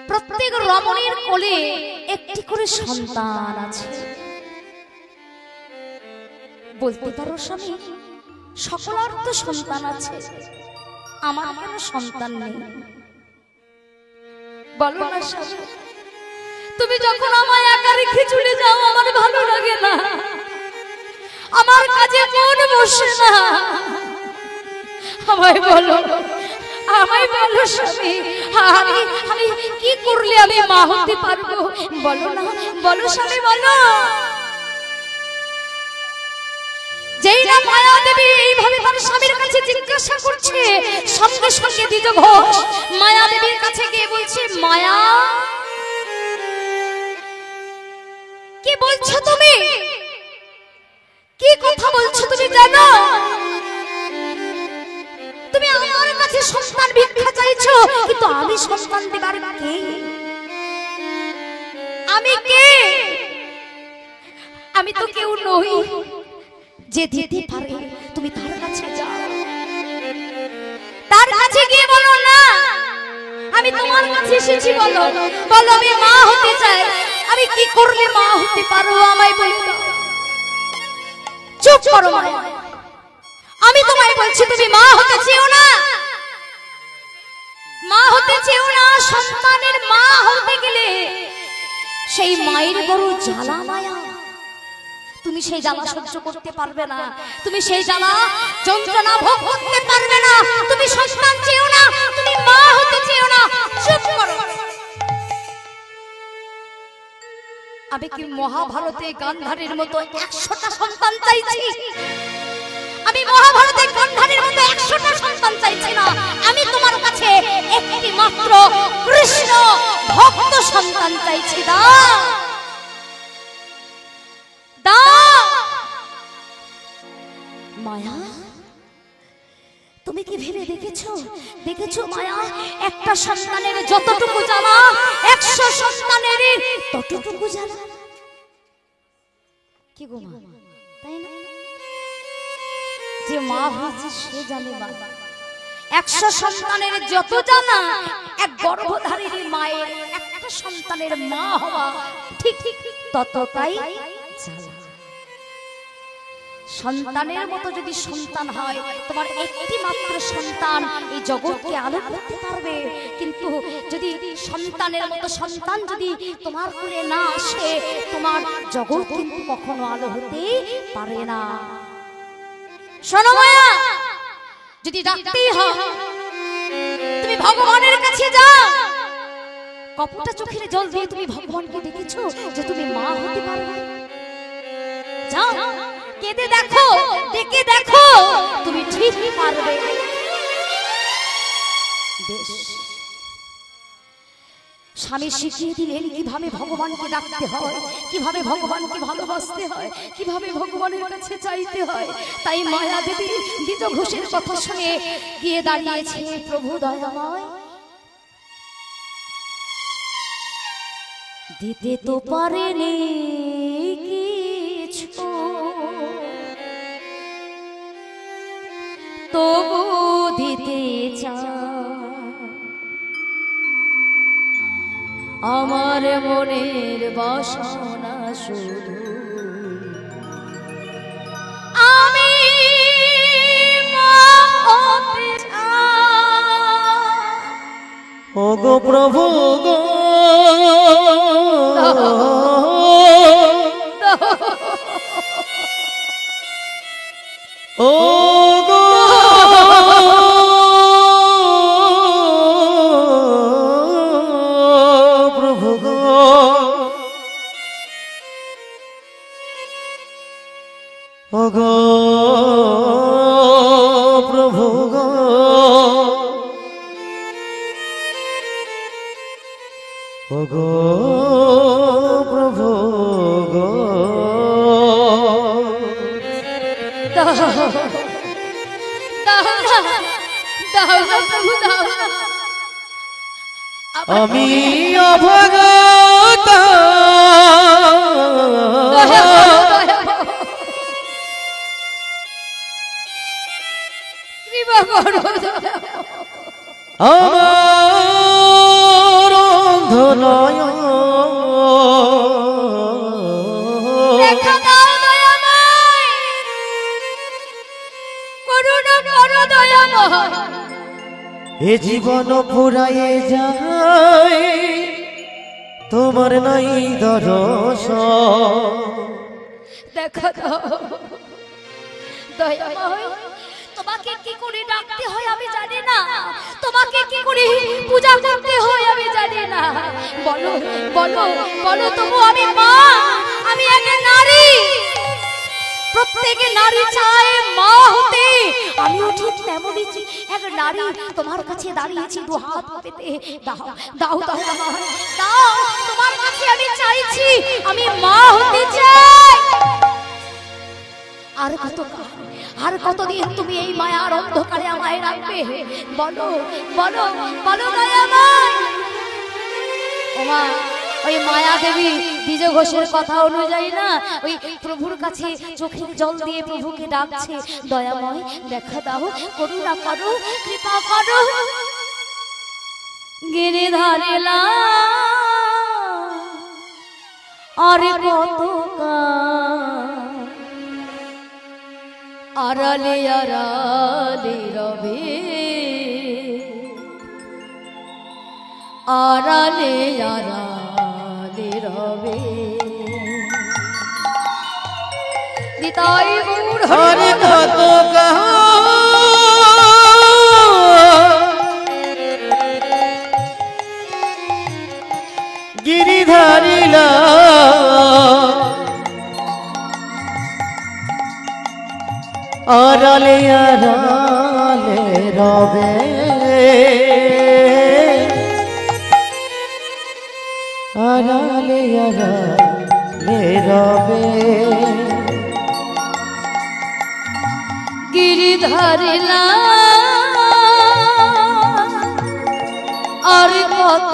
প্রত্যেক রমণীর কোলে একটি করে সন্তান আছে। বলতে পারো স্বামী, সকলের তো সন্তান আছে, আমার কেন সন্তান নেই? বলো না স্বামী, তুমি যখন আমায় একা রেখে চলে যাও আমার ভালো লাগে না, আমার কাজে মন বসে না। আমায় বলো, আমায় বলো স্বামী, আমি কি করলে আমি মা হতে পারবো? বলো না, বলো স্বামী, বলো। যেই না মায়া দেবী এইভাবে তার স্বামীর কাছে জিজ্ঞাসা করছে, সঙ্গে সঙ্গে দ্বিজ ঘোষ মায়া দেবীর কাছে গিয়ে বলছে, মায়া কি বলছো তুমি? কি কথা বলছো তুমি জানো? তুমি আমার কাছে সন্তান ভিক্ষা চাইছো, কিন্তু আমি সন্তান দেবার কে? আমি কে? আমি তো কেউ নই যে দিতে পারে। তুমি তার কাছে যাও, তার কাছে গিয়ে বলো না আমি তোমার কাছে এসেছি, বলো বলো আমি মা হতে চাই। আমি কি করলে মা হতে পারবো আমায় বলো। চুপ করো মায়া, আমি তোমায় বলছি তুমি মা হতে চেও না, মা হতে চেও না। সন্তানের মা হতে গেলে সেই মায়ের বড় জ্বালা মায়া, তুমি সেই জ্বালা সহ্য করতে পারবে না, তুমি সেই জ্বালা যন্ত্রণা ভোগ করতে পারবে না। তুমি সন্তান চেও না, তুমি মা হতে চেও না। চুপ করো। আমি কি মহাভারতে গান্ধারীর মতো 100টা সন্তান চাইছি? আমি মহাভারতে গান্ধারীর মতো 100টা সন্তান চাইছি না। আমি তোমার কাছে একটি মাত্র কৃষ্ণ ভক্ত সন্তান চাইছি। দাও দাও। মায়া, তুমি কি ভেবে দেখেছো মায়া, একটা সন্তানের যতটুকু জ্বালা 100 সন্তানের ততটুকু জ্বালা। কি গো মা, তাই না? যে মা হয়েছে সে জানে বাবা, 100 সন্তানের যত জ্বালা এক গর্ভধারিণী মায়ের একটা সন্তানের মা হওয়া ঠিক ততটাই জ্বালা। সন্তানের মতো যদি সন্তান হয়, তোমার একটি মাত্র সন্তান এই জগৎকে আলো করতে পারবে, কিন্তু যদি সন্তানের মতো সন্তান যদি তোমার কোলে না আসে, তোমার জগৎ কিন্তু কখনো আলো হতে পারে না। শোনো মায়া, যদি ডাকতেই হয় তুমি ভগবানের কাছে যাও। কপটা চোখের জল দিয়ে তুমি ভগবানকে দেখেছো যে তুমি মা হতে পারবে? যাও, কেঁদে দেখো, ডেকে দেখো, তুমি ঠিক পারবে। স্বামী শিখিয়ে দিলেন কিভাবে ভগবানকে ডাকতে হয়, কিভাবে ভগবানকে ভালোবাসতে হয়, কিভাবে ভগবানের কাছে চাইতে হয়। তাই মায়া দেবী দ্বিজ ঘোষের কথা শুনে গিয়ে দাঁড়িয়েছে, প্রভু দয়াময়, দিতে তো পারেনি কিছু, তবু দিতে চাই আমার মনের বাসনা শুধু, আমি মা হতে চাই। ওগো প্রভু গো, ওগো প্রভু গো, ওগো প্রভু গো, ওগো প্রভু গো। আমি অভগত আমার অন্ধ এ জীবন ফুরায়ে যায় তোমার নাই দর্শন। দেখো তো দয়াময়, তোমাকে কি করে ডাকতে হয় আমি জানি না, তোমাকে কি করে পূজা করতে হয় আমি জানি না। বলো বলো বলো, তবু আমি মা, আমি এক নারী, প্রত্যেকে নারী চায় মা হতে। আমিও ঠিক তেমনই এক নারী, তোমার কাছে দাঁড়িয়েছি দু হাত পেতে। দাও দাও দাও আমায়, দাও, তোমার কাছে আমি চাইছি, আমি মা হতে চাই। আর আর কতদিন তুমি এই মায়ার অন্ধকারে আমায় রাখবে? বলো বলো বলো দয়াময়। ওমা, ওই মায়া দেবী দ্বিজ ঘোষের কথা অনুযায়ী না, ওই প্রভুর কাছে চোখের জল দিয়ে প্রভুকে ডাকছে, দয়াময় দেখা দাও, করুণা করো, কৃপা করো। গিরিধারে লা আরে কত আড়ালে আড়ালে রবে, আড়ালে আড়ালে রবে। নিতাই গৌর হরে কত গিরিধারিলা আড়ালে আড়ালে রবে, আড়ালে আড়ালে রবে। গিরিধারে লা আর কত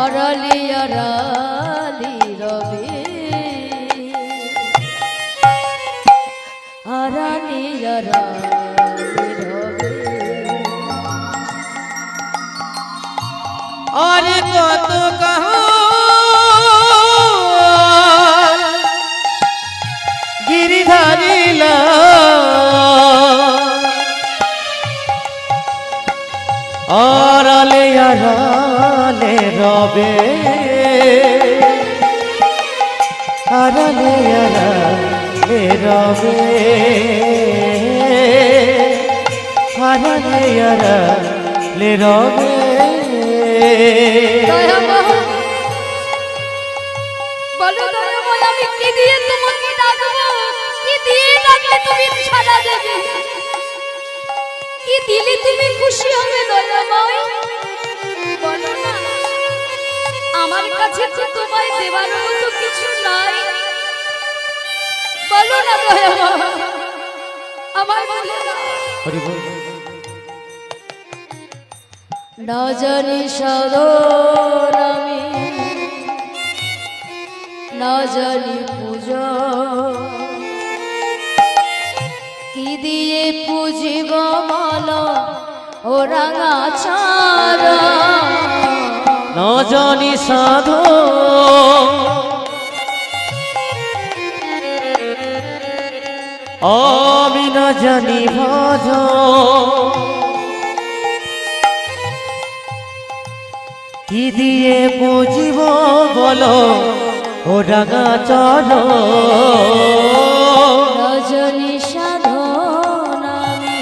আড়ালে আড়ালে রবে, আড়ালে আড়ালে রবে। আরে কত গিরিধারিলা আড়ালে আড়ালে রবে, আড়ালে আড়ালে রবে, আড়ালে আড়ালে রবে। বলো দয়াময়, আমি কি দিয়ে তোমাকে ডাকবো? কি দিয়ে ডাকলে তুমি সাড়া দেবে? কি দিলে তুমি খুশি হবে দয়াময়? বলো না, আমার কাছে তো তোমায় দেবার মতো কিছু নাই। বলো না দয়াময়, আমায় বলে দাও। হরি বল। না জানি সাধন আমি, না জানি পূজা, কি দিয়ে পুজিব বলো ও রাঙা চারা। না জানি সাধো আমি, না জানি ভজ, কি দিয়ে বুঝিব বলো ও রাঙা চলো। না জানি সাধন আমি,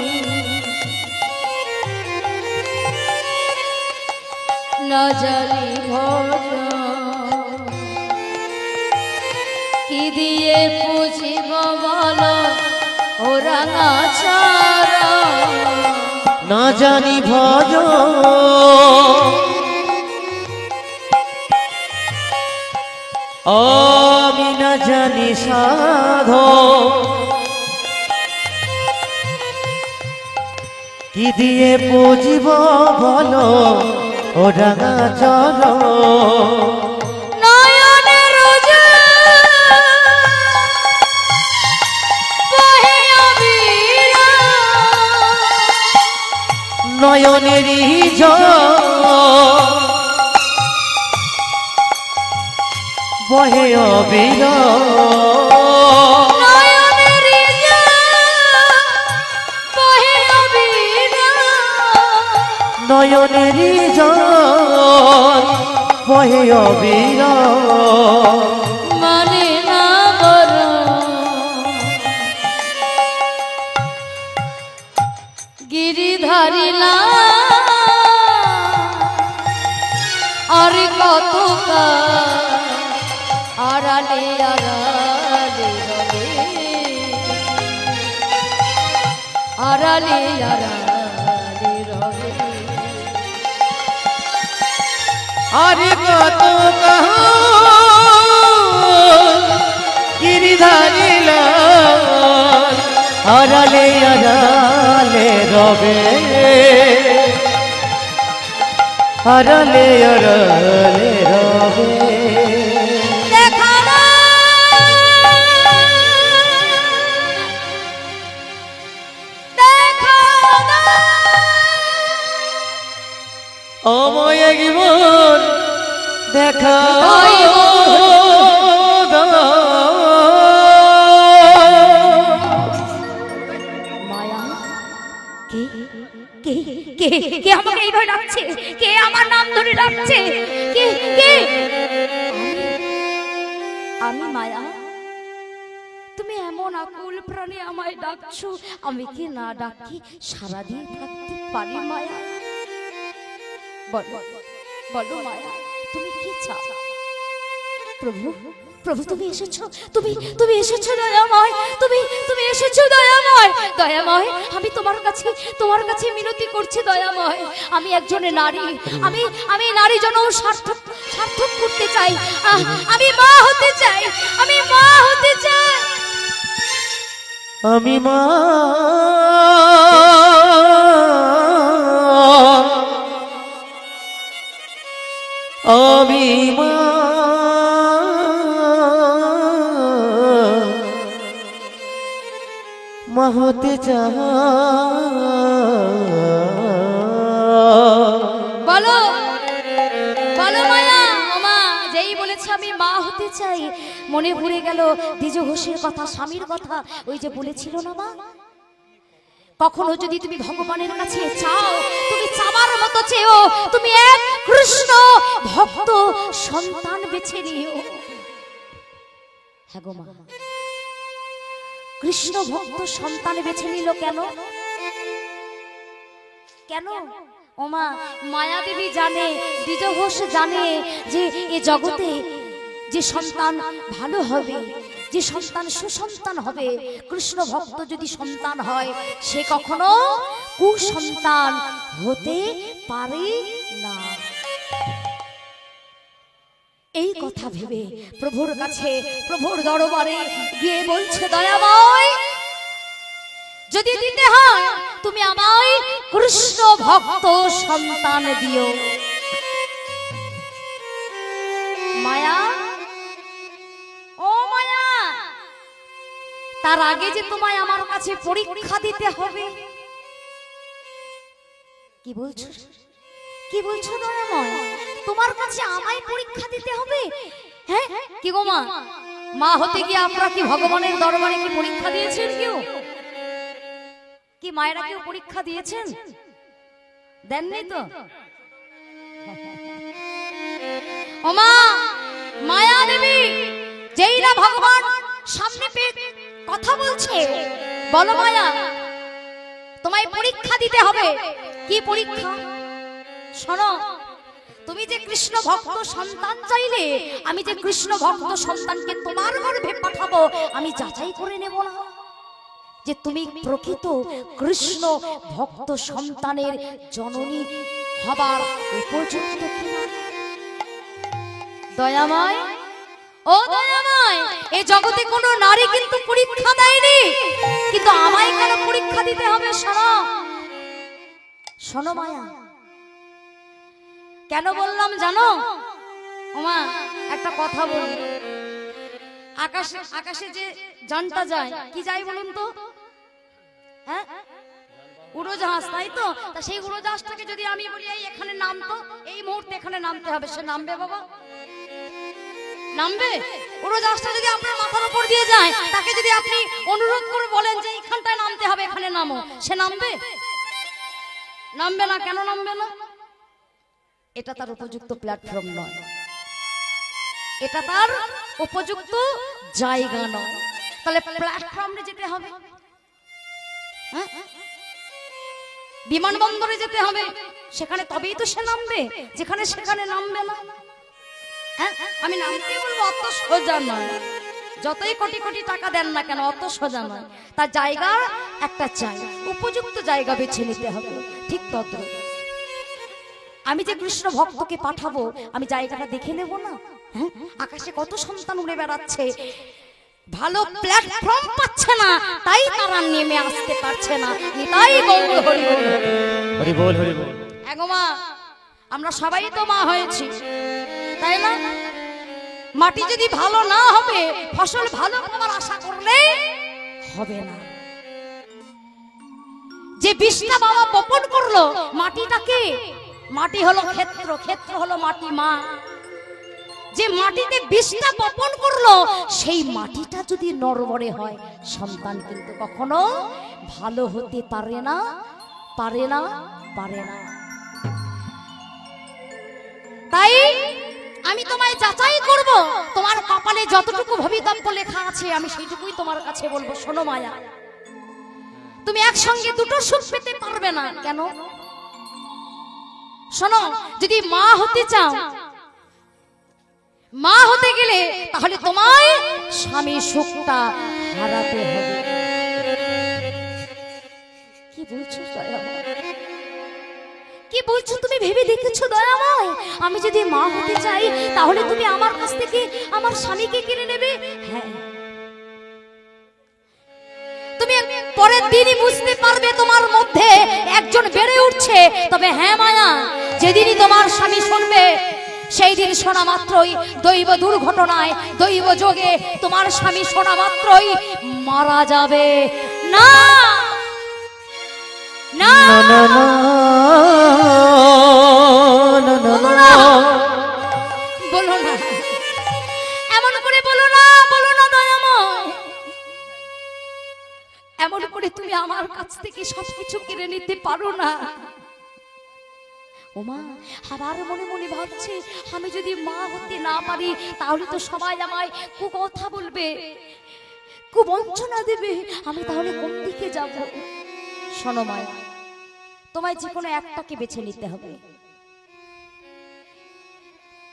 না জানি ভজন, কি দিয়ে পুজিব বলো ও রাঙা চারা। না জানি ভজ আমি, না জানি সাধ, কি দিয়ে বুঝিব বলো ও রাঙা চলো। নয়নেরই জল বহে অবির, নয়নেরই জল বহে অবিরাম মানে না বড় গিরিধারিলা আর কত আড়ালে আড়ালে রবে আড়ালে আড়ালে রবে আরে কত গিরিধারী লাল আড়ালে আড়ালে রবে আড়ালে আড়ালে রবে দেখা না দেখা না আমায় একবার দেখা মায়া কে কে কে কে আমাকে এইভাবে ডাকছে কে আমার নাম ধরে ডাকছে কে কে আমি মায়া তুমি এমন আকুল প্রাণে আমায় ডাকছো আমি কি না ডাকি সারা দিয়ে থাকতে পারি মায়া বলো বলো মায়া তুমি কি চাও প্রভু প্রভু তুমি এসেছো তুমি এসেছো দয়াময় তুমি এসেছো দয়াময় দয়াময় আমি তোমার কাছে মিনতি করছি দয়াময় আমি একজন নারী আমি নারী জনম সার্থক করতে চাই আমি মা হতে চাই আমি মা হতে চাই আমি মা আমি মা মা হতে চাই বলো বলো মায়া ওমা যেই বলেছে আমি মা হতে চাই মনে পড়ে গেল দ্বিজ ঘোষের কথা স্বামীর কথা ওই যে বলেছিল না মা কখনো যদি তুমি ভগবানের কাছে চাও তুমি চাবার মতো চেও তুমি এক কৃষ্ণ ভক্ত সন্তান বেছে নিও হ্যাঁ গো মা কৃষ্ণ ভক্ত সন্তান বেছে নিল কেন কেন ওমা মায়া দেবী জানে দ্বিজ ঘোষ জানে যে এই জগতে যে সন্তান ভালো হবে যে সন্তান সুসন্তান হবে কৃষ্ণ ভক্ত যদি সন্তান হয় সে কখনো কুসন্তান হতে পারে না এই কথা ভেবে প্রভুর কাছে প্রভুর দরবারে গিয়ে বলছে দয়াময় যদি দিতে হয় তুমি আমায় কৃষ্ণ ভক্ত সন্তান দিও মায়া ও মায়া তার আগে যে তোমায় আমার কাছে পরীক্ষা দিতে হবে কি বলছো দয়াময় তোমার কাছে আমায় পরীক্ষা দিতে হবে হ্যাঁ কি গো মা মা হতে গিয়ে আমরা কি ভগবানের দরবারে কি পরীক্ষা দিয়েছেন কেউ কি মায়েরা কেউ পরীক্ষা দিয়েছেন দেননি তো ও মা মায়া দেবী যেই না ভগবান সামনে পেয়ে কথা বলছে বলো মায়া তোমায় পরীক্ষা দিতে হবে কি পরীক্ষা শোনো তুমি যে কৃষ্ণ ভক্ত সন্তান চাইলে আমি যে কৃষ্ণ ভক্ত সন্তানকে তোমার গর্ভে পাঠাবো আমি যাচাই করে নেব না যে তুমি প্রকৃত কৃষ্ণ ভক্ত সন্তানের জননী হবার উপযুক্ত কিনা দয়াময় ও দয়াময় এই জগতে কোনো নারী কিন্তু পরীক্ষা দেয়নি কিন্তু আমায় কেন পরীক্ষা দিতে হবে শোনো শোনো মায়া কেন বললাম জানো ওমা একটা কথা বলি আকাশে যে যানটা যায় কি যায় বলুন তো হ্যাঁ উড়োজাহাজ তাই তো তা সেই উড়োজাহাজটাকে যদি আমি বলি এই এখানে নামতো এই মুহূর্তে এখানে নামতে হবে সে নামবে বাবা নামবে উড়োজাহাজটা যদি আপনার মাথার উপর দিয়ে যায় তাকে যদি আপনি অনুরোধ করে বলেন যে এখানটায় নামতে হবে এখানে নামো সে নামবে নামবে না, কেন নামবে না? এটা তার উপযুক্ত প্ল্যাটফর্ম নয়, এটা তার উপযুক্ত জায়গা নয়। তাহলে প্ল্যাটফর্মে যেতে হবে, হ্যাঁ, বিমানবন্দরে যেতে হবে, সেখানে তবেই তো সে নামবে, যেখানে সেখানে নামবে না। হ্যাঁ, আমি নামতে বলবো অত সোজা নয়, যতই কোটি কোটি টাকা দেন না কেন অত সোজা নয়। তার জায়গা একটা চাই, উপযুক্ত জায়গা বেছে নিতে হবে। ঠিক তত আমি যে কৃষ্ণ ভক্তকে পাঠাবো, আমি জায়গাটা দেখে নেব না? হ্যাঁ, আকাশে কত সন্তান উড়ে বেড়াচ্ছে, ভালো প্ল্যাটফর্ম পাচ্ছে না, তাই তারা নেমে আসতে পারছে না। তাই গৌর হরি বল, হরি বল, হরি বল। এগো মা, আমরা সবাই তো মা হয়েছি, তাই না? মাটি যদি ভালো না হবে, ফসল ভালো হওয়ার আশা করলে হবে না। যে বীজটা বাবা বপন করলো, মাটিটাকে, মাটি হলো ক্ষেত্র, ক্ষেত্র হলো মাটি মা। যে মাটিতে বীজটা বপন করলো, সেই মাটিটা যদি নড়বড়ে হয়, সন্তান কিন্তু কখনো ভালো হতে পারে না, পারে না, পারে না। তাই আমি তোমায় যাচাই করব, তোমার কপালে যতটুকু ভবিতব্য লেখা আছে আমি সেইটুকুই তোমার কাছে বলবো। শোনো মায়া, তুমি একসঙ্গে দুটো সুখ পেতে পারবে না। কেন? শোনো, যদি মা হতে চাও, মা হতে গেলে তাহলে তোমায় স্বামী সুখটা হারাতে হবে। কি বলছো দয়াময়? কি বলছো তুমি? ভেবে দেখেছো দয়াময়? আমি যদি মা হতে চাই, তাহলে তুমি আমার কাছ থেকে আমার স্বামীকে কিনে নেবে? হ্যাঁ, তুমি পরের দিনই বুঝতে পারবে তোমার মধ্যে একজন বেড়ে উঠছে। তবে হ্যাঁ মায়া, যেদিনই তোমার স্বামী শুনবে, সেই দিন শোনা মাত্রই দৈব দুর্ঘটনায়, দৈব যোগে তোমার স্বামী শোনা মাত্রই মারা যাবে। না না না না না না না না, বলো না, এমন করে বলো না, বলো না দয়াময়। এমন করে তুমি আমার কাছ থেকে সবকিছু কেড়ে নিতে পারো না। ওমা, আবার মনে মনে ভাবছে, আমি যদি মা হতে না পারি, তাহলে তো সবাই আমায় কুকথা বলবে, কুবঞ্চনা দেবে, আমি তাহলে কোন দিকে যাব? শোনো মায়া, তোমায় যে কোনো একটাকে বেছে নিতে হবে।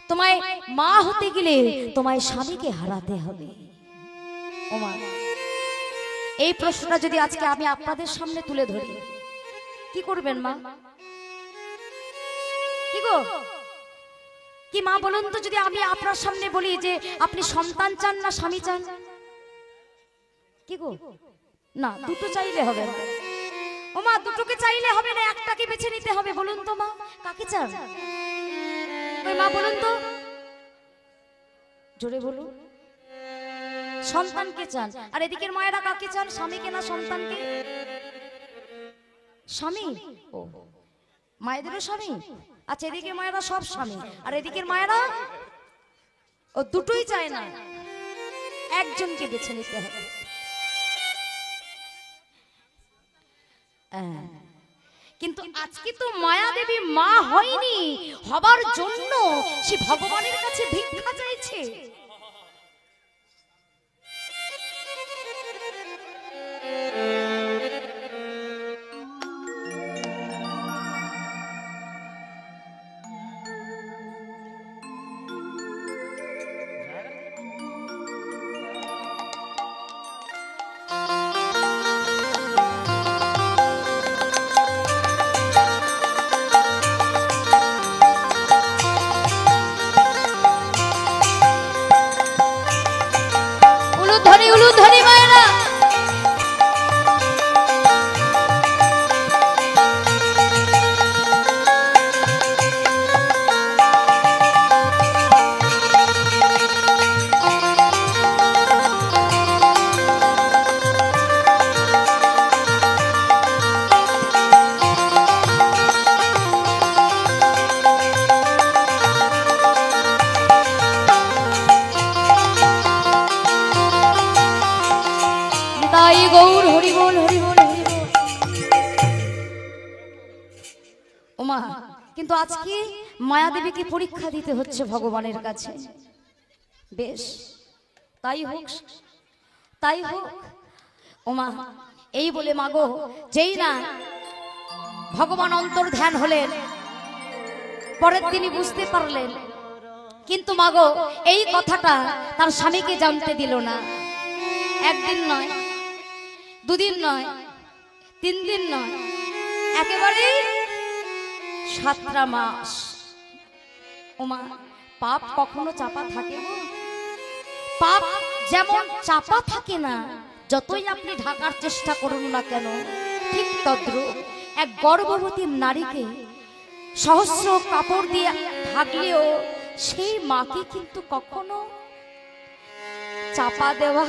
তোমায় মা হতে গেলে তোমায় স্বামীকে হারাতে হবে। ওমা, এই প্রশ্নটা যদি আজকে আমি আপনাদের সামনে তুলে ধরি, কি করবেন মা? কি গো, কি মা বলুন তো, যদি আমি আপনার সামনে বলি যে আপনি সন্তান চান না স্বামী চান? কি গো, না, দুটো চাইলে হবে না। ও মা, দুটোকে চাইলে হবে না, একটাকে বেছে নিতে হবে। বলুন তো মা, কাকে চান? ওই মা বলুন তো, জোরে বলুন। সন্তানকে চান। আর এদিকের মায়েরা কাকে চান? স্বামীকে না সন্তানকে? স্বামী। ও, মায়েদেরও স্বামী? আচ্ছা, এদিকে মায়েরা সব স্বামী, আর এদিকের মায়েরা ও দুটোই চায় না, একজনকে বেছে নিতে হবে। কিন্তু আজকে তো মায়া দেবী মা হয়নি, হবার জন্য সে ভগবানের কাছে ভিক্ষা চাইছে। ওমা, কিন্তু আজকে মায়া দেবীকে পরীক্ষা দিতে হচ্ছে ভগবানের কাছে। বেশ, তাই হোক, তাই হোক। ওমা, এই বলে মাগো, যেই না ভগবান অন্তর ধ্যান হলেন, পরের দিনই বুঝতে পারলেন, কিন্তু মাগো এই কথাটা তার স্বামীকে জানতে দিল না। একদিন নয়, দুদিন নয়, 3 দিন নয়, একেবারে 7টা মাস। ওমা, পাপ কখনো চাপা থাকে গো? পাপ যেমন চাপা থাকে না, যতই আপনি ঢাকার চেষ্টা করুন না কেন, ঠিক তদ্রূপ এক গর্ভবতী নারীকে সহস্র কাপড় দিয়ে ঢাকলেও সেই মাকে কিন্তু কখনো চাপা দেওয়া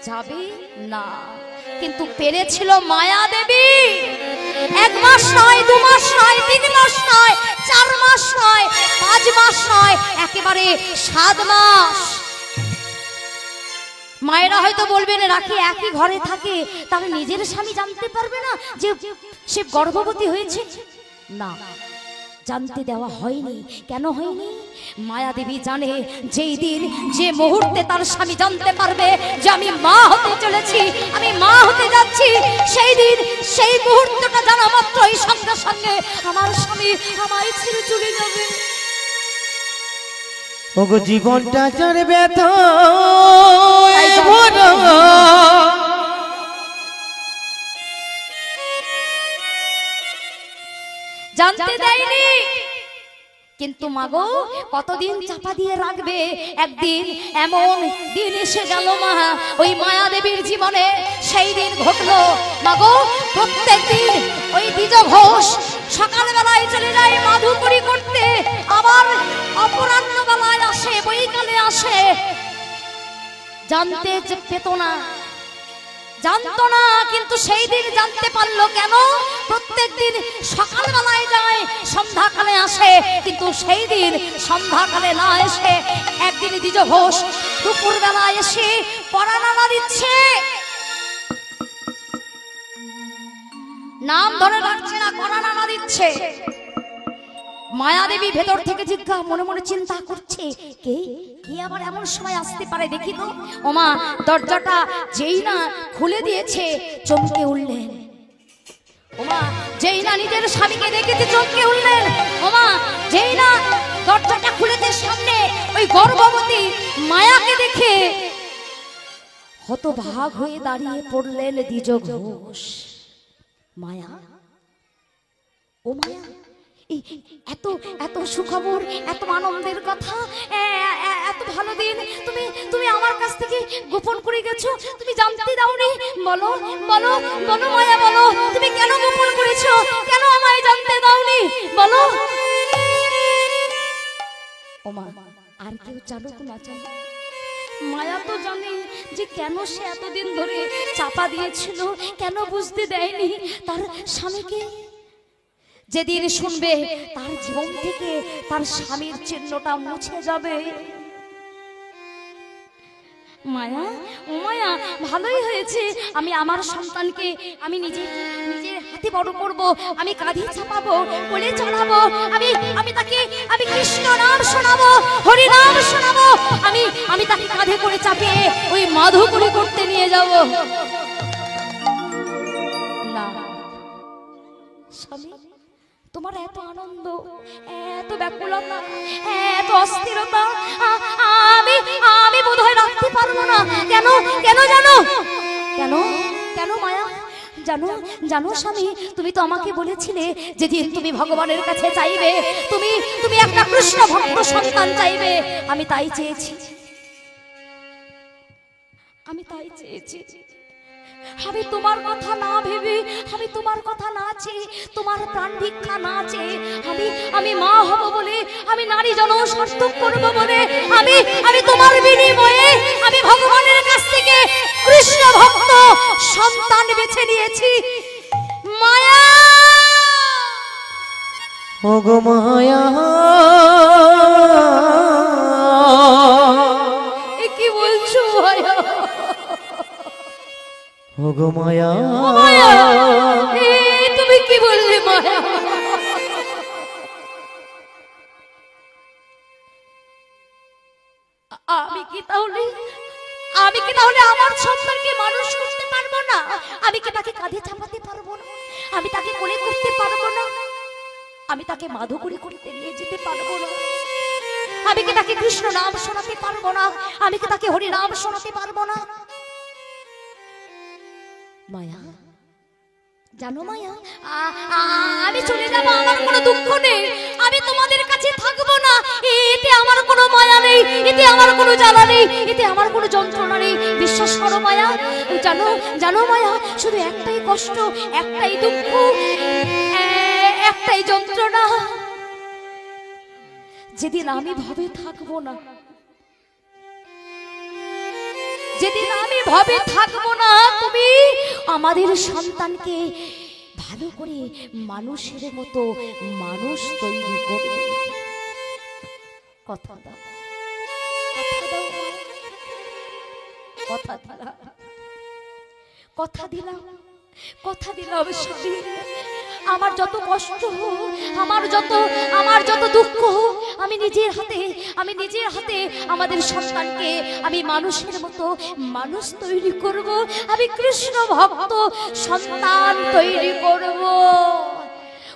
যাবে না। কিন্তু পেরেছিল মায়া দেবী। 1 মাস নয়, 2 মাস নয়, 3 মাস নয়, 4 মাস নয়, 5 মাস নয়, একেবারে 7 মাস। মায়েরা হয়তো বলবেন, রাখি একই ঘরে থাকে, তাহলে নিজের স্বামী জানতে পারবে না যে সে গর্ভবতী হয়েছে? না, জানতে দেওয়া হয়নি। কেন হয়নি? মায়া দেবী জানে, যেই দিন যে মুহূর্তে তার স্বামী জানতে পারবে যে আমি মা হতে চলেছি, আমি মা হতে যাচ্ছি, সেই দিন সেই মুহূর্তটা জানা মাত্রই সঙ্গে সঙ্গে আমার স্বামী আমায় ছেড়ে চলে যাবে। ওগো জীবনটা যার ব্যথায় ভরা, জানতে দেয়নি, কিন্তু মাগো কতদিন চাপা দিয়ে রাখবে? একদিন এমন দিন এসে গেল মা, ওই মায়া দেবীর জীবনে সেই দিন ঘটলো। মাগো প্রত্যেক দিন ওই দ্বিজ ঘোষ সকালবেলায় চলে যায় মাধুকরী করতে, আবার অপরাহ্ন বেলায় আসে, বৈকালে আসে। জানতে পেত না, জানতো না, কিন্তু সেই দিন জানতে পারলো। কেন? প্রত্যেক দিন সকালবেলায় যায়, সন্ধ্যাকালে আসে, কিন্তু সেই দিন সন্ধ্যাকালে না এসে একদিন দ্বিজ ঘোষ দুপুর বেলায় এসে পরানাড়া দিচ্ছে। নাম ধরে রাখছে না, পরানাড়া দিচ্ছে। মায়া দেবী ভেতর থেকে জিজ্ঞাসা, মনে মনে চিন্তা করছে, কে কে আবার এমন সময় আসতে পারে, দেখি তো। ওমা, দরজাটা যেই না খুলে দিয়েছে, চমকে উঠলেন। ওমা, যেই না নিজের স্বামীকে দেখেছে, চমকে উঠলেন। ওমা, যেই না দরজাটা খুলেছে, সামনে ওই গর্ভবতী মায়াকে দেখে হতভাগ হয়ে দাঁড়িয়ে পড়লেন দ্বিজ ঘোষ। মায়া, ও মায়া, এত এত সুখবর, এত আনন্দের কথা, এত ভালো দিন তুমি তুমি আমার কাছ থেকে গোপন করে গেছো, তুমি জানতে দাওনি? বলো বলো বলো মায়া, বলো তুমি কেন গোপন করেছো, কেন আমায় জানতে দাওনি, বলো। ওমা, আর কেউ জানুক না জানুক, মায়া তো জানে যে কেন সে এতদিন ধরে চাপা দিয়েছিল, কেন বুঝতে দেয়নি তার স্বামীকে। যেদিন শুনবে তার জীবন থেকে তার স্বামীর চিহ্নটা মুছে যাবে। মায়া, ও মায়া, ভালোই হয়েছে, আমি আমার সন্তানকে আমি নিজের হাতে বড় করব, আমি কাঁধে চাপাবো, কোলে চড়াবো, আমি তাকে আমি কৃষ্ণ নাম শোনাবো, হরি নাম শোনাবো, আমি তাকে কাঁধে করে চাপিয়ে ওই মাধুকরী করতে নিয়ে যাব। না স্বামী, তোমার এত আনন্দ, এত ব্যাকুলতা, এত অস্থিরতা আমি বোধহয় রাখতে পারবো না। কেন কেন জানো? কেন কেন মায়া? জানো জানো স্বামী, তুমি তো আমাকে বলেছিলে যেদিন তুমি ভগবানের কাছে চাইবে, তুমি একটা কৃষ্ণ ভক্ত সন্তান চাইবে। আমি তাই চেয়েছি, আমি তাই চেয়েছি। আমি তোমার কথা না ভেবে, আমি তোমার কথা না চেয়ে, তোমার প্রাণ ভিক্ষা না চেয়ে, আমি মা হব বলে, আমি নারী জনসার্থক করব বলে, আমি তোমার বিনিময়ে আমি ভগবানের কাছ থেকে কৃষ্ণ ভক্ত সন্তান বেছে নিয়েছি। মায়া, ওগো মায়া, এ কি বলছো মায়া? ওগো মায়া, মায়া, তুমি কি বললে মায়া? আমি কি তাহলে আমার সন্তানকে মানুষ করতে পারবো না? আমি কি তাকে কাঁধে চাপাতে পারবো না? আমি তাকে কোলে করতে পারবো না? আমি তাকে মাধুকরী করতে নিয়ে যেতে পারবো না? আমি কি তাকে কৃষ্ণ নাম শোনাতে পারবো না? আমি কি তাকে হরি নাম শোনাতে পারবো না? মায়া, জানো মায়া, আমি চলে যাব, আমার কোনো দুঃখ নেই, আমি তোমাদের কাছে থাকবো না। এতে আমার কোনো মায়া নেই, এতে আমার কোনো জ্বালা নেই, এতে আমার কোনো যন্ত্রণা নেই। বিশ্বাস করো মায়া, জানো মায়া, শুধু একটাই কষ্ট, একটাই দুঃখ, একটাই যন্ত্রণা। যেদিন আমি ভবে থাকবো না, যেদিন আমি ভবে থাকবো না, তুমি আমাদের সন্তানকে ভালো করে মানুষের মতো মানুষ তৈরি করবে। কথা দাও, কথা দিলাম, কথা দিলাম স্বামী। আমার যত কষ্ট হোক, আমার যত দুঃখ হোক, আমি নিজের হাতে আমাদের সন্তানকে আমি মানুষের মতো মানুষ তৈরি করব। আমি কৃষ্ণ ভক্ত সন্তান তৈরি করব।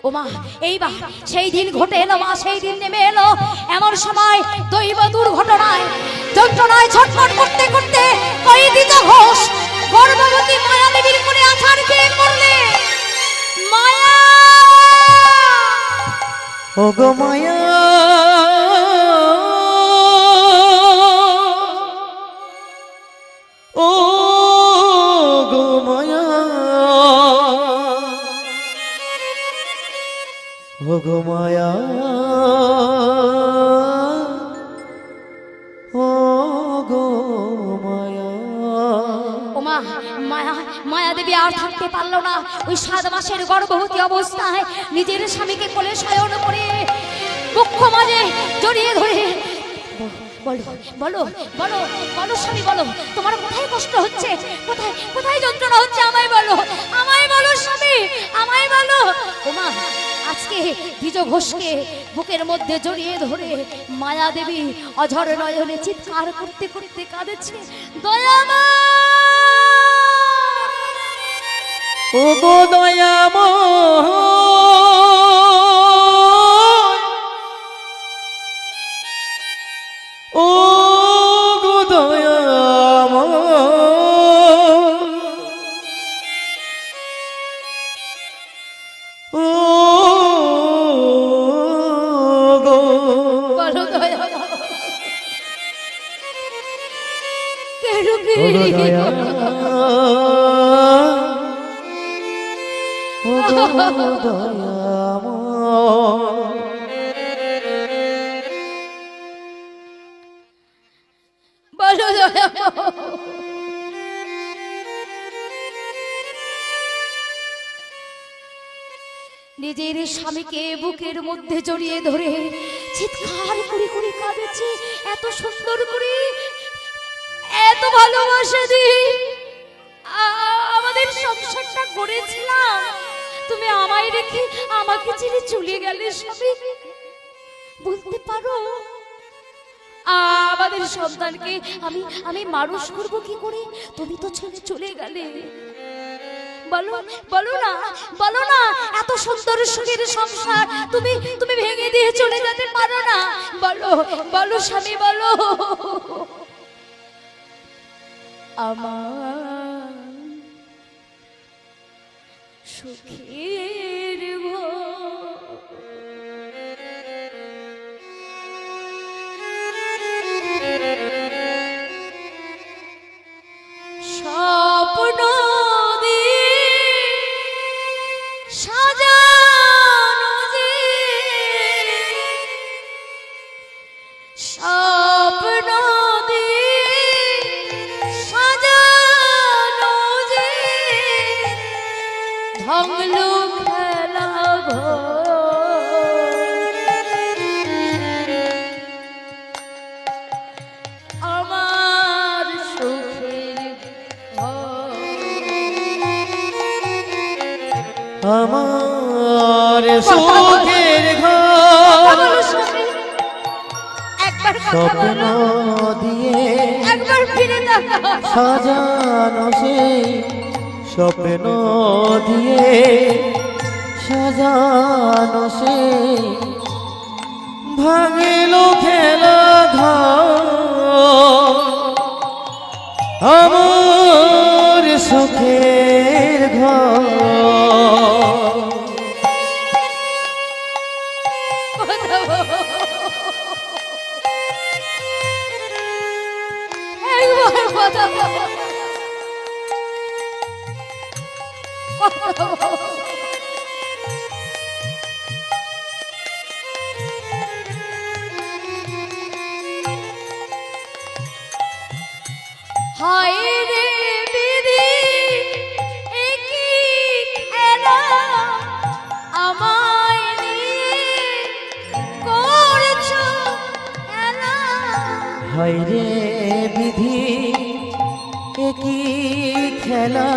ও মা, এইবার সেই দিন ঘটে এলো মা, সেই দিন নেমে এলো। এমন সময় দৈব দুর্ঘটনায় যন্ত্রণায় ছটফট করতে করতে কয়েদিত ঘোষ গর্ভবতী মায়া দেবীর কোলে আছাড় খেয়ে পড়লে। মায়া, ওগো মায়া, ও গো মায়া, ওগো মায়া, ও গো মায়া। ও মা, মায়া দেবী আর থাকতে পারলো না। ওই 7 মাসের গর্ভবতী অবস্থায় নিজের স্বামীকে কোলে শয়ন করে বক্ষ মাঝে জড়িয়ে ধরে বলো বলো বলো বলো স্বামী, বলো তোমার কোথায় কষ্ট হচ্ছে, কোথায় যন্ত্রণা হচ্ছে, আমায় বলো স্বামী, আমায় বলো। ও মা, আজকে দ্বিজ ঘোষকে বুকের মধ্যে জড়িয়ে ধরে মায়া দেবী অঝর নয়নে চিৎকার করতে করতে কাঁদেছে, দয়ামা, ওগো দয়াময়, ও গো দয়াময়, ও গো, বলো দয়ামা, কেন ও গো দয়া, ও গো দয়াময়। বলো দয়ামা। নিজের স্বামীকে বুকের মধ্যে জড়িয়ে ধরে চিৎকার করে করে কাঁদেছে, এত সুন্দর করে, এত ভালোবাসা দিয়ে আমাদের সংসারটা করেছিলাম, তুমি আমায় রেখে আমাকে ছেড়ে চলে গেলে স্বামী। বলতে পারো আমাদের সন্তানকে আমি মানুষ করব কি করে? তুমি তো ছেড়ে চলে গেলে। বলো না এত সুন্দর সুখের সংসার তুমি ভেঙে দিয়ে চলে যেতে পারো না? বলো স্বামী, বলো। আমার সুখের স্বপ্ন সাজানো যে, স্বপ্ন সাজানো যে, ভাঙলো খেলা আমার সুখের আমার সুখের ঘর, এক একবার কথা স্বপ্ন বলো, দিয়ে একবার ফিরে তাকাও। সাজানো সেই স্বপ্ন দিয়ে সাজানো সেই ভাঙিল খেলা ঘর আমার সুখের ঘর। কথা বলো। একবার কথা বলো। কথা বলো। হায় রে বিধি, এ কি খেলা আমায় নিয়ে করছো খেলা। হায় রে বিধি একই খেলা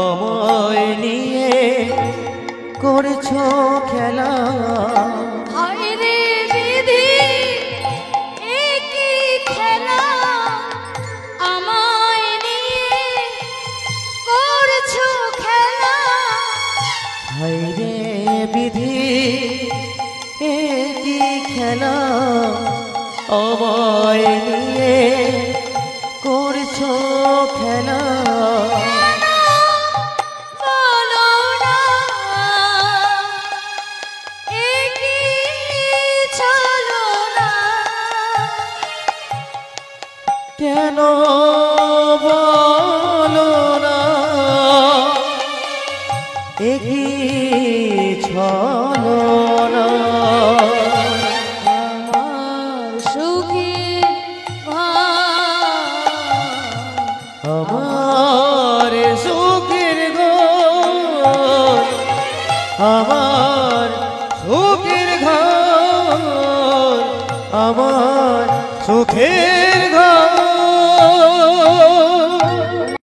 আমায় নিয়ে করেছো খেলা। হায় রে বিধি, এ কি খেলা আমায় নিয়ে করছো খেলা। হায় রে বিধি একই খেলা আমায় নিয়ে করছো খেলা। বলো না, এ কি চলো না। কেন বলো না একই ছলো না। আমার সুখের ঘর, আমার সুখের ঘর আমার সুখের ঘর আমার সুখের ঘর।